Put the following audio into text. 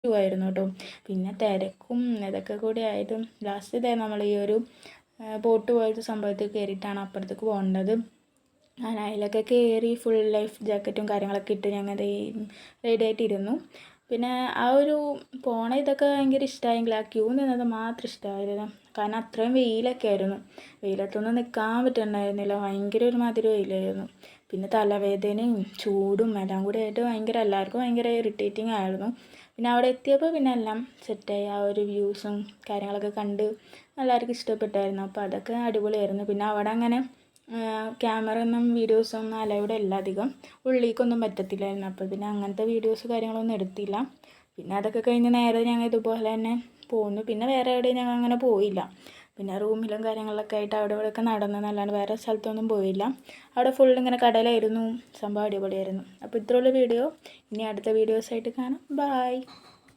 ആയിരുന്നു കേട്ടോ. പിന്നെ തിരക്കും ഇതൊക്കെ കൂടി ആയിട്ടും ലാസ്റ്റ് ഇതേ നമ്മൾ ഈ ഒരു ബോട്ട് പോലത്തെ സംഭവത്തിൽ കയറിയിട്ടാണ് അപ്പുറത്തേക്ക് പോകേണ്ടത്. ഞാൻ അതിലൊക്കെ കയറി ഫുൾ ലൈഫ് ജാക്കറ്റും കാര്യങ്ങളൊക്കെ ഇട്ട് ഞങ്ങൾ റെഡി ആയിട്ടിരുന്നു. പിന്നെ ആ ഒരു പോണ ഇതൊക്കെ ഭയങ്കര ഇഷ്ടമായെങ്കിൽ ആ ക്യൂ നിന്നത് മാത്രം ഇഷ്ടമായിരുന്നു. കാരണം അത്രയും വെയിലൊക്കെ ആയിരുന്നു. വെയിലത്തൊന്നും നിൽക്കാൻ പറ്റുന്നുണ്ടായിരുന്നില്ല. ഭയങ്കര ഒരുമാതിരി വെയിലായിരുന്നു. പിന്നെ തലവേദനയും ചൂടും എല്ലാം കൂടി ആയിട്ട് എല്ലാവർക്കും ഭയങ്കര ഇറിറ്റേറ്റിംഗ് ആയിരുന്നു. പിന്നെ അവിടെ എത്തിയപ്പോൾ പിന്നെ എല്ലാം സെറ്റായി. ആ ഒരു വ്യൂസും കാര്യങ്ങളൊക്കെ കണ്ട് എല്ലാവർക്കും ഇഷ്ടപ്പെട്ടായിരുന്നു. അപ്പോൾ അതൊക്കെ അടിപൊളിയായിരുന്നു. പിന്നെ അവിടെ അങ്ങനെ ക്യാമറ ഒന്നും വീഡിയോസൊന്നും അലൗഡ് അല്ല അധികം. ഉള്ളിലേക്കൊന്നും പറ്റത്തില്ലായിരുന്നു. അപ്പോൾ പിന്നെ അങ്ങനത്തെ വീഡിയോസ് കാര്യങ്ങളൊന്നും എടുത്തില്ല. പിന്നെ അതൊക്കെ കഴിഞ്ഞ് നേരെ ഞങ്ങൾ ഇതുപോലെ തന്നെ പോന്നു. പിന്നെ വേറെ എവിടെയും ഞങ്ങൾ അങ്ങനെ പോയില്ല. പിന്നെ റൂമിലും കാര്യങ്ങളിലൊക്കെ ആയിട്ട് അവിടെ ഇവിടെയൊക്കെ നടന്നതല്ലാണ്ട് വേറെ സ്ഥലത്തൊന്നും പോയില്ല. അവിടെ ഫുൾ ഇങ്ങനെ കടലായിരുന്നു. സംഭവം അടിപൊളിയായിരുന്നു. അപ്പോൾ ഇത്രയുള്ള വീഡിയോ. ഇനി അടുത്ത വീഡിയോസായിട്ട് കാണാം. ബായ്.